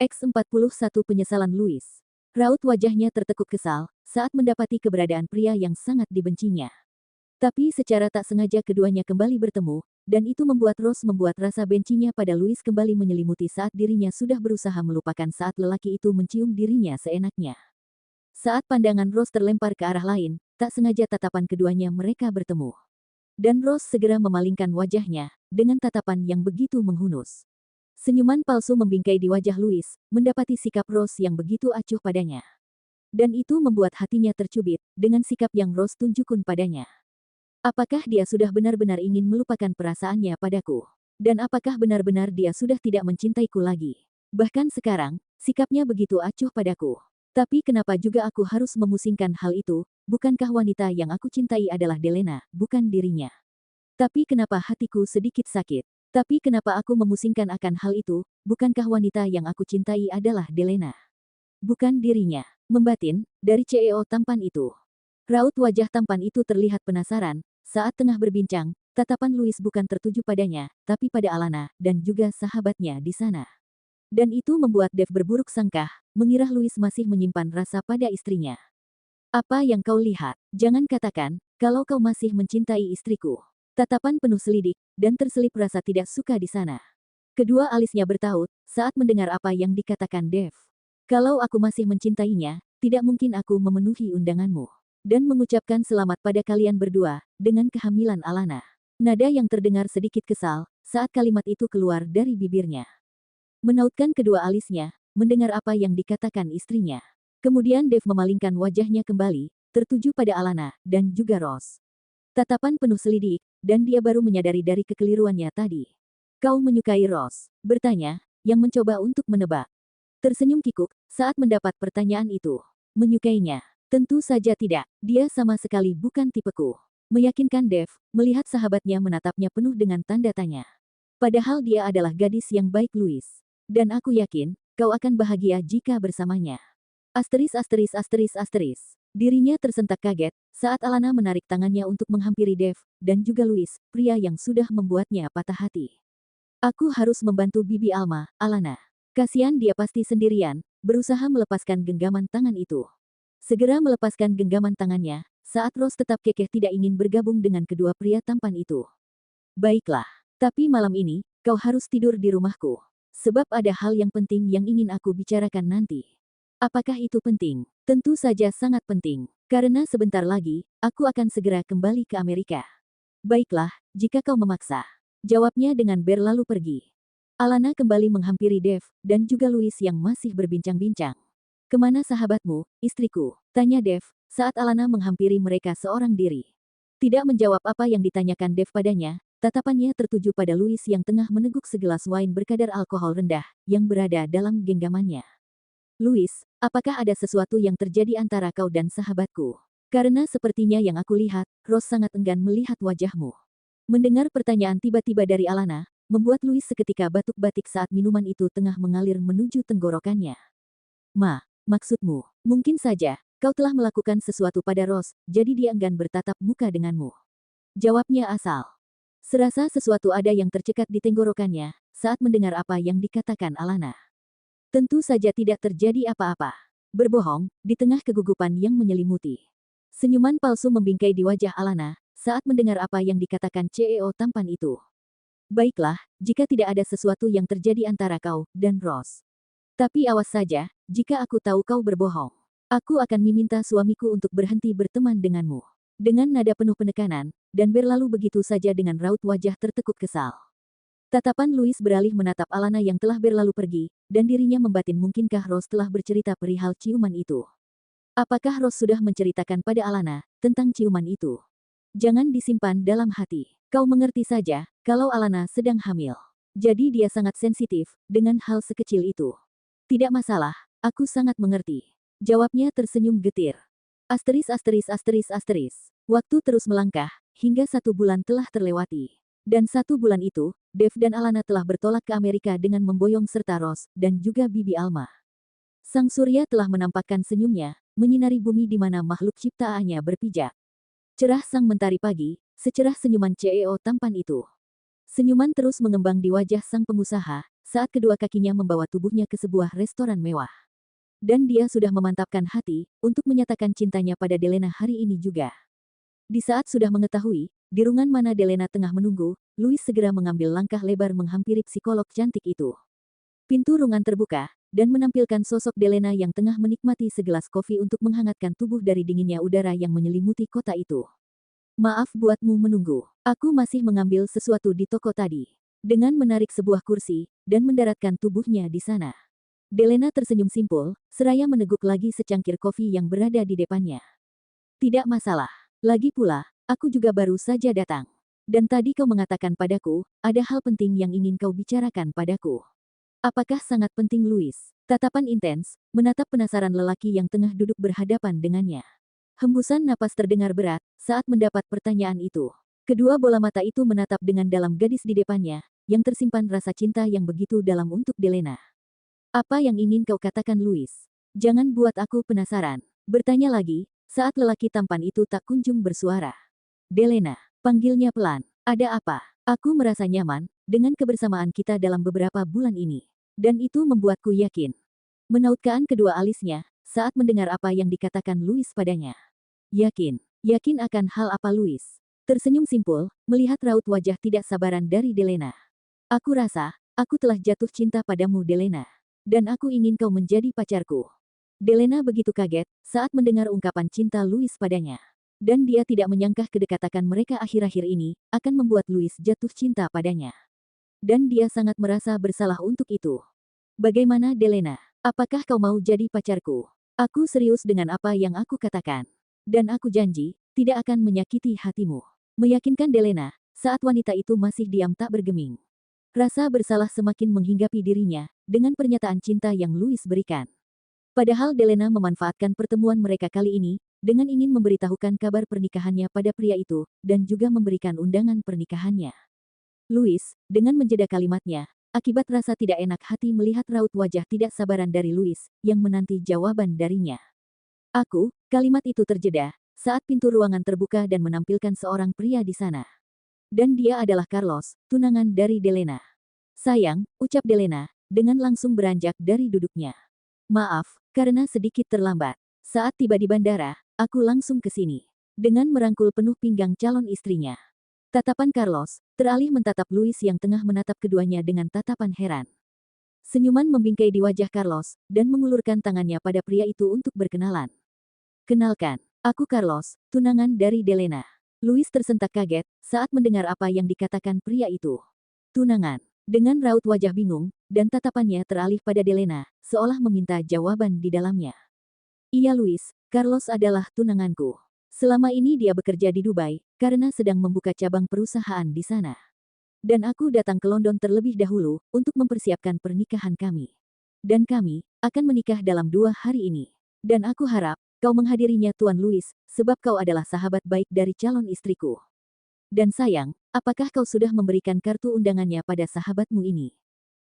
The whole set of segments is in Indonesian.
X41 Penyesalan Louis. Raut wajahnya tertekuk kesal saat mendapati keberadaan pria yang sangat dibencinya. Tapi secara tak sengaja keduanya kembali bertemu, dan itu membuat rasa bencinya pada Louis kembali menyelimuti saat dirinya sudah berusaha melupakan saat lelaki itu mencium dirinya seenaknya. Saat pandangan Rose terlempar ke arah lain, tak sengaja tatapan keduanya mereka bertemu. Dan Rose segera memalingkan wajahnya, dengan tatapan yang begitu menghunus. Senyuman palsu membingkai di wajah Louis, mendapati sikap Rose yang begitu acuh padanya. Dan itu membuat hatinya tercubit, dengan sikap yang Rose tunjukkan padanya. Apakah dia sudah benar-benar ingin melupakan perasaannya padaku? Dan apakah benar-benar dia sudah tidak mencintaiku lagi? Bahkan sekarang, sikapnya begitu acuh padaku. Tapi kenapa juga aku harus memusingkan hal itu? Bukankah wanita yang aku cintai adalah Delena, bukan dirinya? Tapi kenapa hatiku sedikit sakit? Tapi kenapa aku memusingkan akan hal itu? Bukankah wanita yang aku cintai adalah Delena? Bukan dirinya. Membatin, dari CEO tampan itu. Raut wajah tampan itu terlihat penasaran, saat tengah berbincang, tatapan Louis bukan tertuju padanya, tapi pada Alana, dan juga sahabatnya di sana. Dan itu membuat Dev berburuk sangka, mengira Louis masih menyimpan rasa pada istrinya. Apa yang kau lihat? Jangan katakan, kalau kau masih mencintai istriku. Tatapan penuh selidik, dan terselip rasa tidak suka di sana. Kedua alisnya bertaut, saat mendengar apa yang dikatakan Dev. Kalau aku masih mencintainya, tidak mungkin aku memenuhi undanganmu. Dan mengucapkan selamat pada kalian berdua, dengan kehamilan Alana. Nada yang terdengar sedikit kesal, saat kalimat itu keluar dari bibirnya. Menautkan kedua alisnya, mendengar apa yang dikatakan istrinya. Kemudian Dev memalingkan wajahnya kembali, tertuju pada Alana, dan juga Rose. Tatapan penuh selidik, dan dia baru menyadari dari kekeliruannya tadi. Kau menyukai Rose? Bertanya, yang mencoba untuk menebak. Tersenyum kikuk, saat mendapat pertanyaan itu. Menyukainya? Tentu saja tidak, dia sama sekali bukan tipeku. Meyakinkan Dev, melihat sahabatnya menatapnya penuh dengan tanda tanya. Padahal dia adalah gadis yang baik Louis. Dan aku yakin, kau akan bahagia jika bersamanya. ******. Dirinya tersentak kaget, saat Alana menarik tangannya untuk menghampiri Dev, dan juga Louis, pria yang sudah membuatnya patah hati. Aku harus membantu Bibi Alma, Alana. Kasihan dia pasti sendirian, berusaha melepaskan genggaman tangan itu. Segera melepaskan genggaman tangannya, saat Rose tetap kekeh tidak ingin bergabung dengan kedua pria tampan itu. Baiklah, tapi malam ini, kau harus tidur di rumahku. Sebab ada hal yang penting yang ingin aku bicarakan nanti. Apakah itu penting? Tentu saja sangat penting, karena sebentar lagi, aku akan segera kembali ke Amerika. Baiklah, jika kau memaksa. Jawabnya dengan berlalu pergi. Alana kembali menghampiri Dev, dan juga Louis yang masih berbincang-bincang. Kemana sahabatmu, istriku? Tanya Dev, saat Alana menghampiri mereka seorang diri. Tidak menjawab apa yang ditanyakan Dev padanya, tatapannya tertuju pada Louis yang tengah meneguk segelas wine berkadar alkohol rendah, yang berada dalam genggamannya. Louis, apakah ada sesuatu yang terjadi antara kau dan sahabatku? Karena sepertinya yang aku lihat, Rose sangat enggan melihat wajahmu. Mendengar pertanyaan tiba-tiba dari Alana, membuat Louis seketika batuk-batik saat minuman itu tengah mengalir menuju tenggorokannya. Maksudmu, mungkin saja, kau telah melakukan sesuatu pada Rose, jadi dia enggan bertatap muka denganmu. Jawabnya asal. Serasa sesuatu ada yang tercekat di tenggorokannya, saat mendengar apa yang dikatakan Alana. Tentu saja tidak terjadi apa-apa. Berbohong, di tengah kegugupan yang menyelimuti. Senyuman palsu membingkai di wajah Alana, saat mendengar apa yang dikatakan CEO tampan itu. Baiklah, jika tidak ada sesuatu yang terjadi antara kau dan Rose. Tapi awas saja, jika aku tahu kau berbohong. Aku akan meminta suamiku untuk berhenti berteman denganmu. Dengan nada penuh penekanan, dan berlalu begitu saja dengan raut wajah tertekuk kesal. Tatapan Louis beralih menatap Alana yang telah berlalu pergi, dan dirinya membatin mungkinkah Rose telah bercerita perihal ciuman itu. Apakah Rose sudah menceritakan pada Alana, tentang ciuman itu? Jangan disimpan dalam hati. Kau mengerti saja, kalau Alana sedang hamil. Jadi dia sangat sensitif, dengan hal sekecil itu. Tidak masalah, aku sangat mengerti. Jawabnya tersenyum getir. Waktu terus melangkah, hingga 1 bulan telah terlewati. Dan 1 bulan itu, Dev dan Alana telah bertolak ke Amerika dengan memboyong serta Rose, dan juga Bibi Alma. Sang surya telah menampakkan senyumnya, menyinari bumi di mana makhluk ciptaannya berpijak. Cerah sang mentari pagi, secerah senyuman CEO tampan itu. Senyuman terus mengembang di wajah sang pengusaha, saat kedua kakinya membawa tubuhnya ke sebuah restoran mewah. Dan dia sudah memantapkan hati untuk menyatakan cintanya pada Delena hari ini juga. Di saat sudah mengetahui di ruangan mana Delena tengah menunggu, Louis segera mengambil langkah lebar menghampiri psikolog cantik itu. Pintu ruangan terbuka, dan menampilkan sosok Delena yang tengah menikmati segelas kopi untuk menghangatkan tubuh dari dinginnya udara yang menyelimuti kota itu. Maaf buatmu menunggu. Aku masih mengambil sesuatu di toko tadi. Dengan menarik sebuah kursi, dan mendaratkan tubuhnya di sana. Delena tersenyum simpul, seraya meneguk lagi secangkir kopi yang berada di depannya. Tidak masalah. Lagi pula, aku juga baru saja datang. Dan tadi kau mengatakan padaku, ada hal penting yang ingin kau bicarakan padaku. Apakah sangat penting, Louis? Tatapan intens, menatap penasaran lelaki yang tengah duduk berhadapan dengannya. Hembusan napas terdengar berat saat mendapat pertanyaan itu. Kedua bola mata itu menatap dengan dalam gadis di depannya, yang tersimpan rasa cinta yang begitu dalam untuk Delena. Apa yang ingin kau katakan, Louis? Jangan buat aku penasaran. Bertanya lagi, saat lelaki tampan itu tak kunjung bersuara. Delena, panggilnya pelan. Ada apa? Aku merasa nyaman dengan kebersamaan kita dalam beberapa bulan ini. Dan itu membuatku yakin. Menautkan kedua alisnya saat mendengar apa yang dikatakan Louis padanya. Yakin. Yakin akan hal apa, Louis? Tersenyum simpul, melihat raut wajah tidak sabaran dari Delena. Aku rasa, aku telah jatuh cinta padamu, Delena. Dan aku ingin kau menjadi pacarku. Delena begitu kaget saat mendengar ungkapan cinta Louis padanya. Dan dia tidak menyangka kedekatan mereka akhir-akhir ini akan membuat Louis jatuh cinta padanya. Dan dia sangat merasa bersalah untuk itu. Bagaimana, Delena? Apakah kau mau jadi pacarku? Aku serius dengan apa yang aku katakan. Dan aku janji, tidak akan menyakiti hatimu. Meyakinkan Delena, saat wanita itu masih diam tak bergeming. Rasa bersalah semakin menghinggapi dirinya, dengan pernyataan cinta yang Louis berikan. Padahal Delena memanfaatkan pertemuan mereka kali ini, dengan ingin memberitahukan kabar pernikahannya pada pria itu, dan juga memberikan undangan pernikahannya. Louis, dengan menjeda kalimatnya, akibat rasa tidak enak hati melihat raut wajah tidak sabaran dari Louis, yang menanti jawaban darinya. Kalimat itu terjeda, saat pintu ruangan terbuka dan menampilkan seorang pria di sana. Dan dia adalah Carlos, tunangan dari Delena. Sayang, ucap Delena, dengan langsung beranjak dari duduknya. Maaf, karena sedikit terlambat. Saat tiba di bandara, aku langsung ke sini. Dengan merangkul penuh pinggang calon istrinya. Tatapan Carlos, teralih menatap Louis yang tengah menatap keduanya dengan tatapan heran. Senyuman membingkai di wajah Carlos, dan mengulurkan tangannya pada pria itu untuk berkenalan. Kenalkan, aku Carlos, tunangan dari Delena. Louis tersentak kaget saat mendengar apa yang dikatakan pria itu. Tunangan. Dengan raut wajah bingung, dan tatapannya teralih pada Delena, seolah meminta jawaban di dalamnya. Iya, Louis, Carlos adalah tunanganku. Selama ini dia bekerja di Dubai, karena sedang membuka cabang perusahaan di sana. Dan aku datang ke London terlebih dahulu, untuk mempersiapkan pernikahan kami. Dan kami akan menikah dalam 2 hari ini. Dan aku harap kau menghadirinya, Tuan Louis, sebab kau adalah sahabat baik dari calon istriku. Dan sayang, apakah kau sudah memberikan kartu undangannya pada sahabatmu ini?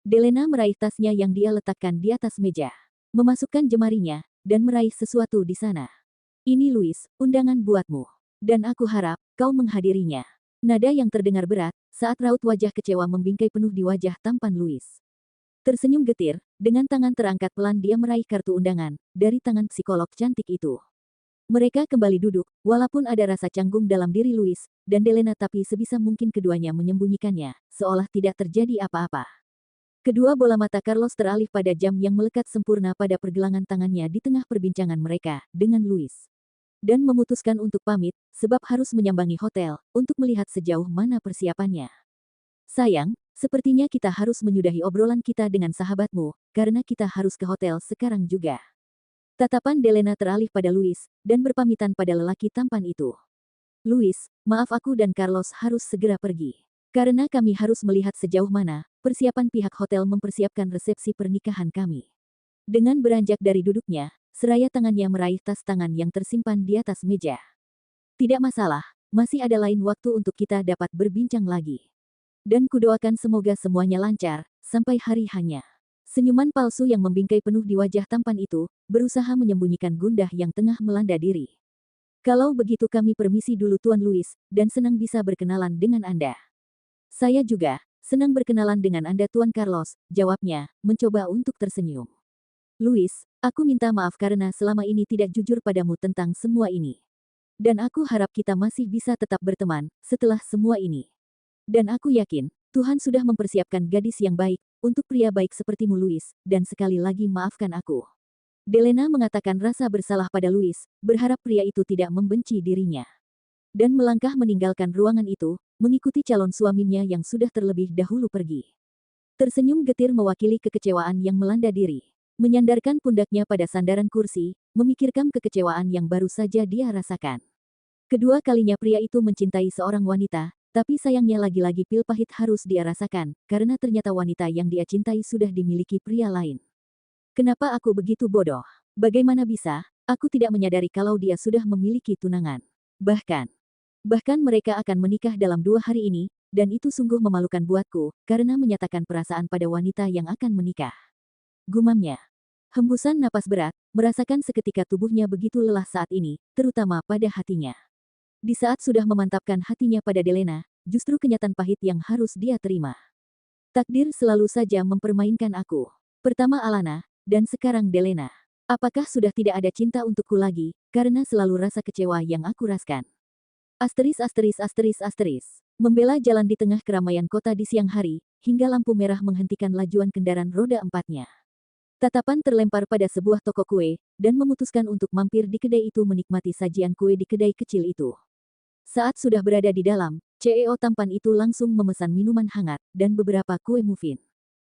Delena meraih tasnya yang dia letakkan di atas meja. Memasukkan jemarinya, dan meraih sesuatu di sana. Ini Louis, undangan buatmu. Dan aku harap kau menghadirinya. Nada yang terdengar berat, saat raut wajah kecewa membingkai penuh di wajah tampan Louis. Tersenyum getir, dengan tangan terangkat pelan dia meraih kartu undangan, dari tangan psikolog cantik itu. Mereka kembali duduk, walaupun ada rasa canggung dalam diri Louis, dan Delena tapi sebisa mungkin keduanya menyembunyikannya, seolah tidak terjadi apa-apa. Kedua bola mata Carlos teralih pada jam yang melekat sempurna pada pergelangan tangannya di tengah perbincangan mereka, dengan Louis. Dan memutuskan untuk pamit, sebab harus menyambangi hotel, untuk melihat sejauh mana persiapannya. Sayang, sepertinya kita harus menyudahi obrolan kita dengan sahabatmu, karena kita harus ke hotel sekarang juga. Tatapan Delena teralih pada Louis, dan berpamitan pada lelaki tampan itu. Louis, maaf aku dan Carlos harus segera pergi. Karena kami harus melihat sejauh mana persiapan pihak hotel mempersiapkan resepsi pernikahan kami. Dengan beranjak dari duduknya, seraya tangannya meraih tas tangan yang tersimpan di atas meja. Tidak masalah, masih ada lain waktu untuk kita dapat berbincang lagi. Dan kudoakan semoga semuanya lancar, sampai hari hanya. Senyuman palsu yang membingkai penuh di wajah tampan itu, berusaha menyembunyikan gundah yang tengah melanda diri. Kalau begitu kami permisi dulu Tuan Louis, dan senang bisa berkenalan dengan Anda. Saya juga, Senang berkenalan dengan Anda Tuan Carlos, jawabnya, mencoba untuk tersenyum. Louis, aku minta maaf karena selama ini tidak jujur padamu tentang semua ini. Dan aku harap kita masih bisa tetap berteman, setelah semua ini. Dan aku yakin, Tuhan sudah mempersiapkan gadis yang baik, untuk pria baik sepertimu Louis, dan sekali lagi maafkan aku. Delena mengatakan rasa bersalah pada Louis, berharap pria itu tidak membenci dirinya. Dan melangkah meninggalkan ruangan itu, mengikuti calon suaminya yang sudah terlebih dahulu pergi. Tersenyum getir mewakili kekecewaan yang melanda diri. Menyandarkan pundaknya pada sandaran kursi, memikirkan kekecewaan yang baru saja dia rasakan. Kedua kalinya pria itu mencintai seorang wanita, tapi sayangnya lagi-lagi pil pahit harus dia rasakan, karena ternyata wanita yang dia cintai sudah dimiliki pria lain. Kenapa aku begitu bodoh? Bagaimana bisa, aku tidak menyadari kalau dia sudah memiliki tunangan. Bahkan mereka akan menikah dalam 2 hari ini, dan itu sungguh memalukan buatku, karena menyatakan perasaan pada wanita yang akan menikah. Gumamnya. Hembusan napas berat, merasakan seketika tubuhnya begitu lelah saat ini, terutama pada hatinya. Di saat sudah memantapkan hatinya pada Delena, justru kenyataan pahit yang harus dia terima. Takdir selalu saja mempermainkan aku. Pertama Alana, dan sekarang Delena. Apakah sudah tidak ada cinta untukku lagi, karena selalu rasa kecewa yang aku rasakan. Membela jalan di tengah keramaian kota di siang hari, hingga lampu merah menghentikan lajuan kendaraan roda 4-nya. Tatapan terlempar pada sebuah toko kue, dan memutuskan untuk mampir di kedai itu menikmati sajian kue di kedai kecil itu. Saat sudah berada di dalam, CEO tampan itu langsung memesan minuman hangat, dan beberapa kue muffin.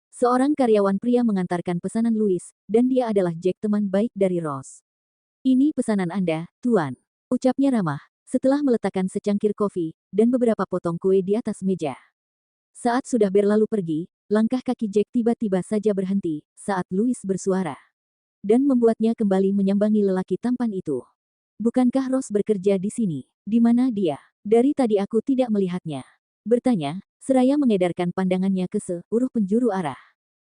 Seorang karyawan pria mengantarkan pesanan Louis, dan dia adalah Jack teman baik dari Rose. Ini pesanan Anda, Tuan. Ucapnya ramah, setelah meletakkan secangkir kopi, dan beberapa potong kue di atas meja. Saat sudah berlalu pergi, langkah kaki Jack tiba-tiba saja berhenti, saat Louis bersuara. Dan membuatnya kembali menyambangi lelaki tampan itu. Bukankah Rose bekerja di sini? Di mana dia? Dari tadi aku tidak melihatnya. Bertanya, seraya mengedarkan pandangannya ke seluruh penjuru arah.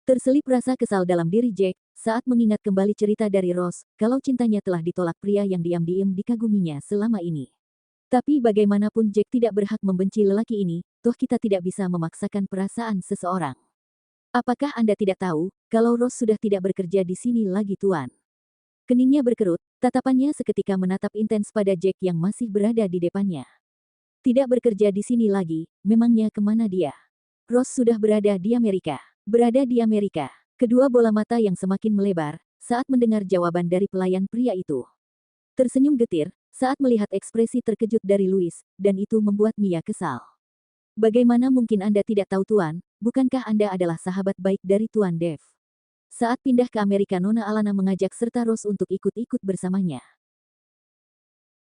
Terselip rasa kesal dalam diri Jack, saat mengingat kembali cerita dari Rose, kalau cintanya telah ditolak pria yang diam-diam dikaguminya selama ini. Tapi bagaimanapun Jack tidak berhak membenci lelaki ini, toh kita tidak bisa memaksakan perasaan seseorang. Apakah Anda tidak tahu, kalau Rose sudah tidak bekerja di sini lagi Tuan? Keningnya berkerut, tatapannya seketika menatap intens pada Jack yang masih berada di depannya. Tidak bekerja di sini lagi, memangnya kemana dia? Rose sudah berada di Amerika. Berada di Amerika. Kedua bola mata yang semakin melebar, saat mendengar jawaban dari pelayan pria itu. Tersenyum getir, saat melihat ekspresi terkejut dari Louis, dan itu membuat Mia kesal. Bagaimana mungkin Anda tidak tahu Tuan, bukankah Anda adalah sahabat baik dari Tuan Dave? Saat pindah ke Amerika Nona Alana mengajak serta Rose untuk ikut-ikut bersamanya.